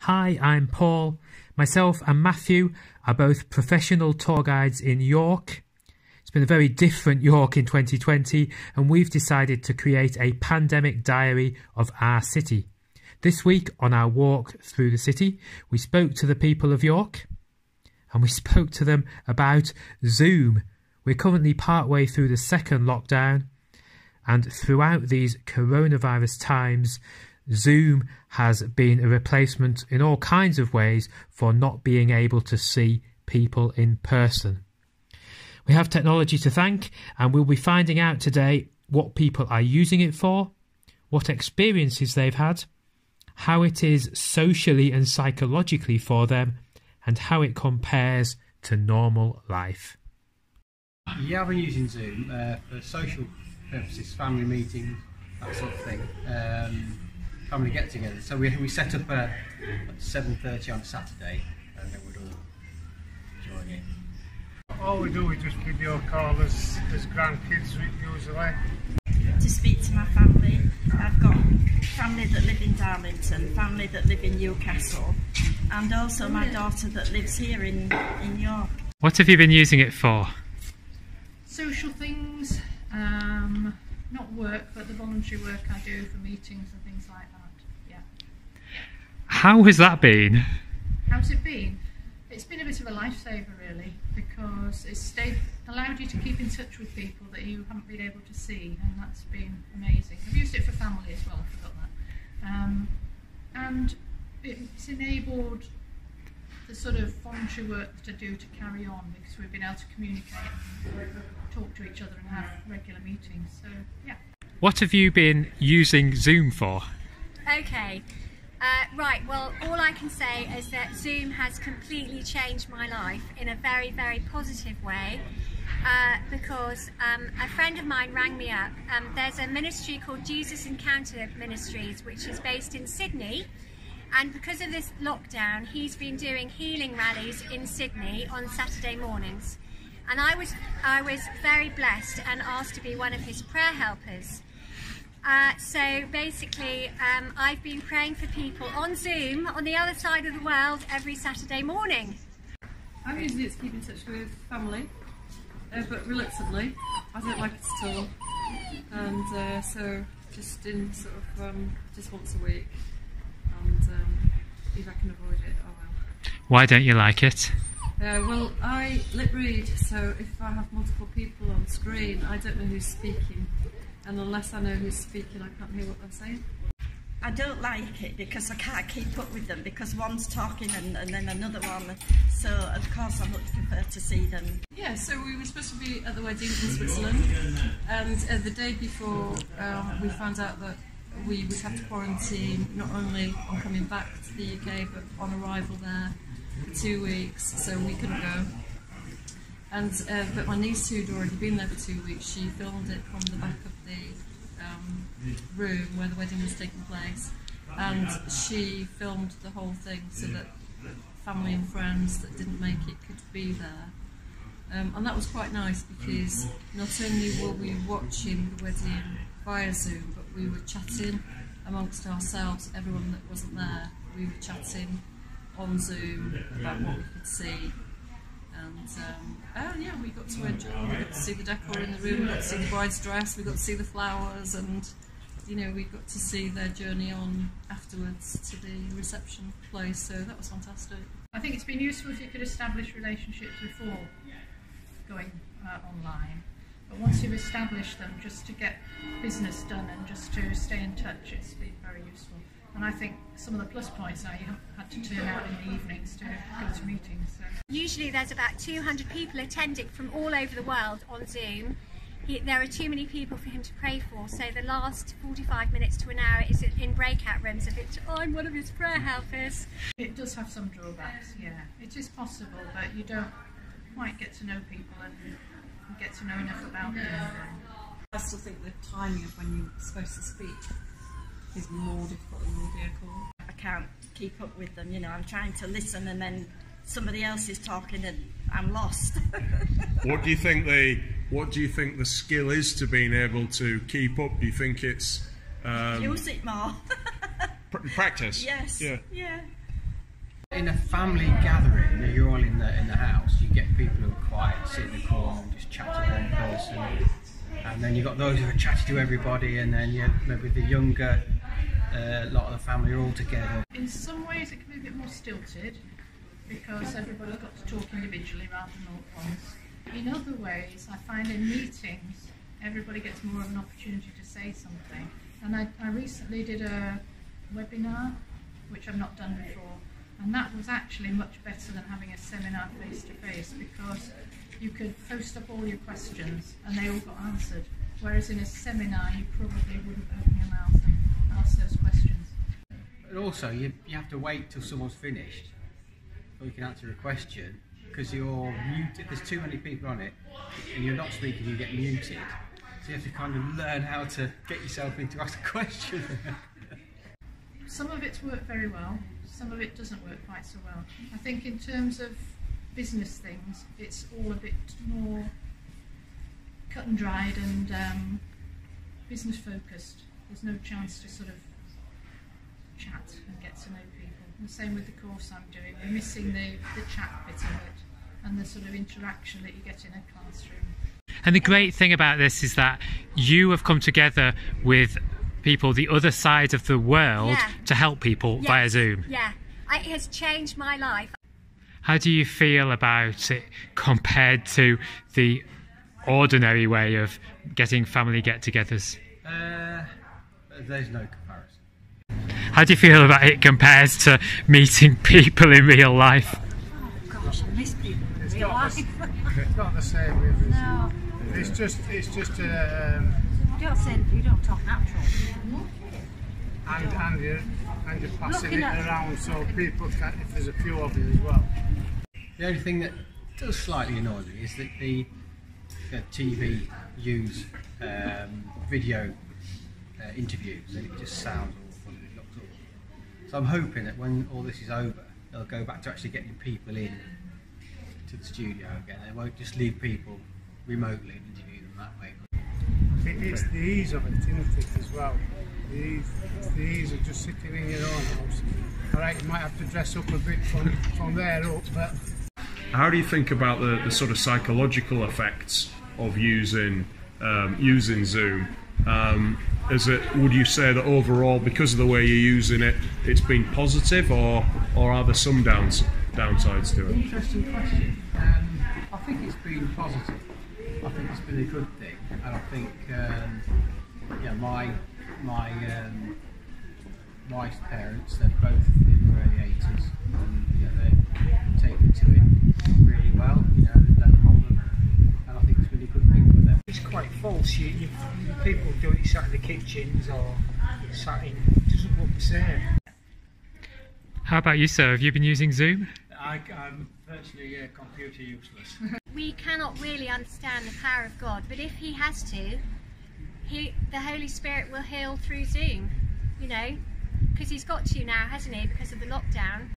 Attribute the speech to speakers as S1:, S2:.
S1: Hi, I'm Paul. Myself and Matthew are both professional tour guides in York. It's been a very different York in 2020, and we've decided to create a pandemic diary of our city. This week on our walk through the city, we spoke to the people of York, and we spoke to them about Zoom. We're currently partway through the second lockdown, and throughout these coronavirus times, Zoom has been a replacement in all kinds of ways for not being able to see people in person. We have technology to thank, and we'll be finding out today what people are using it for, what experiences they've had, how it is socially and psychologically for them, and how it compares to normal life.
S2: Yeah, I've been using Zoom for social purposes, family meetings, that sort of thing. Family get-together. So we set up at 7:30 on Saturday, and then we'd all join in.
S3: All we do is just video call as grandkids usually.
S4: To speak to my family. I've got family that live in Darlington, family that live in Newcastle, and also my daughter that lives here in York.
S1: What have you been using it for?
S5: Social things, not work, but the voluntary work I do for meetings and things like that. Yeah.
S1: How has that been?
S5: How's it been? It's been a bit of a lifesaver really, because it's allowed you to keep in touch with people that you haven't been able to see, and that's been amazing. I've used it for family as well, I forgot that. And it's enabled the sort of voluntary work to do to carry on, because we've been able to communicate and talk to each other and have regular meetings. So yeah.
S1: What have you been using Zoom for?
S6: Okay, right, well, all I can say is that Zoom has completely changed my life in a very, very positive way, because a friend of mine rang me up. There's a ministry called Jesus Encounter Ministries, which is based in Sydney, and because of this lockdown, he's been doing healing rallies in Sydney on Saturday mornings. And I was very blessed and asked to be one of his prayer helpers. So basically, I've been praying for people on Zoom on the other side of the world every Saturday morning.
S7: I'm using it to keep in touch with family, but reluctantly. I don't like it at all. And so just in sort of just once a week. And if I can avoid it, I will.
S1: Why don't you like it?
S7: Well, I lip read, so if I have multiple people on screen, I don't know who's speaking, and unless I know who's speaking, I can't hear what they're saying.
S4: I don't like it because I can't keep up with them, because one's talking and then another one, so of course I much prefer to see them.
S7: Yeah, so we were supposed to be at the wedding in Switzerland, and the day before we found out that we would have to quarantine not only on coming back to the UK but on arrival there for 2 weeks, so we couldn't go. And but my niece, who'd already been there for 2 weeks, she filmed it from the back of the room where the wedding was taking place, and she filmed the whole thing so that family and friends that didn't make it could be there. And that was quite nice, because not only were we watching the wedding via Zoom, but we were chatting amongst ourselves, everyone that wasn't there. We were chatting on Zoom about what we could see, and yeah, we got to enjoy. We got to see the decor in the room, we got to see the bride's dress, we got to see the flowers, and you know, we got to see their journey on afterwards to the reception place, so that was fantastic.
S5: I think it's been useful if you could establish relationships before going online. But once you've established them, just to get business done and just to stay in touch, it's been very useful. And I think some of the plus points are you haven't had to turn out in the evenings to go to meetings. So.
S6: Usually there's about 200 people attending from all over the world on Zoom. There are too many people for him to pray for, so the last 45 minutes to an hour is in breakout rooms of it. I'm one of his prayer helpers.
S5: It does have some drawbacks, yeah. It is possible, but you don't quite get to know people and get to know enough about them.
S8: I still think the timing of when you're supposed to speak is more difficult than the video call.
S4: I can't keep up with them, you know, I'm trying to listen and then somebody else is talking and I'm lost.
S9: What do you think the skill is to being able to keep up? Do you think it's
S4: use it more.
S9: practice?
S4: Yes.
S9: Yeah.
S4: Yeah.
S2: In a family gathering, you're all in the house, you get people who are quiet, sit in the corner and just chat to one person, and then you've got those who are chatty to everybody, and then maybe the younger lot of the family are all together.
S5: In some ways it can be a bit more stilted because everybody's got to talk individually rather than all at once. In other ways, I find in meetings everybody gets more of an opportunity to say something, and I recently did a webinar which I've not done before. And that was actually much better than having a seminar face-to-face because you could post up all your questions and they all got answered. Whereas in a seminar, you probably wouldn't open your mouth and ask those questions.
S2: But also, you have to wait till someone's finished before you can answer a question because you're muted. There's too many people on it and you're not speaking, you get muted. So you have to kind of learn how to get yourself in to ask a question.
S5: Some of it's worked very well. Some of it doesn't work quite so well. I think in terms of business things, it's all a bit more cut and dried and business focused. There's no chance to sort of chat and get to know people. And the same with the course I'm doing. We're missing the chat bit of it and the sort of interaction that you get in a classroom.
S1: And the great thing about this is that you have come together with people the other side of the world to help people via Zoom.
S6: Yeah, it has changed my life.
S1: How do you feel about it compared to the ordinary way of getting family get-togethers?
S2: There's no comparison.
S1: How do you feel about it compared to meeting people in real life?
S8: Oh gosh, I miss people in real life.
S3: It's not the same, really.
S8: No.
S3: It's just
S8: You don't talk natural.
S3: and you're passing it around so people can, if there's a few of you as well.
S2: The only thing that does slightly annoy me is that the TV use video interviews and it just sounds awful and it looks awful. So I'm hoping that when all this is over, they'll go back to actually getting people in to the studio again. They won't just leave people remotely and interview them that way.
S3: It's the ease of it, isn't it, as well? The ease of just sitting in your own house. Alright, you might have to dress up a bit from there up, but...
S9: How do you think about the sort of psychological effects of using Zoom? Would you say that overall, because of the way you're using it, it's been positive, or are there some downsides to it?
S2: Interesting question. I think it's been positive. I think it's been a good thing, and I think my wife's parents, they're both in their early 80s, and they're taken to it really well. There's no problem, and I think it's been a good thing for them.
S10: It's quite false. People do it sat in the kitchens or sat in. It doesn't look the same.
S1: How about you, sir? Have you been using Zoom?
S10: I'm virtually computer useless.
S6: We cannot really understand the power of God, but if He has to, the Holy Spirit will heal through Zoom, because He's got to now, hasn't He, because of the lockdown.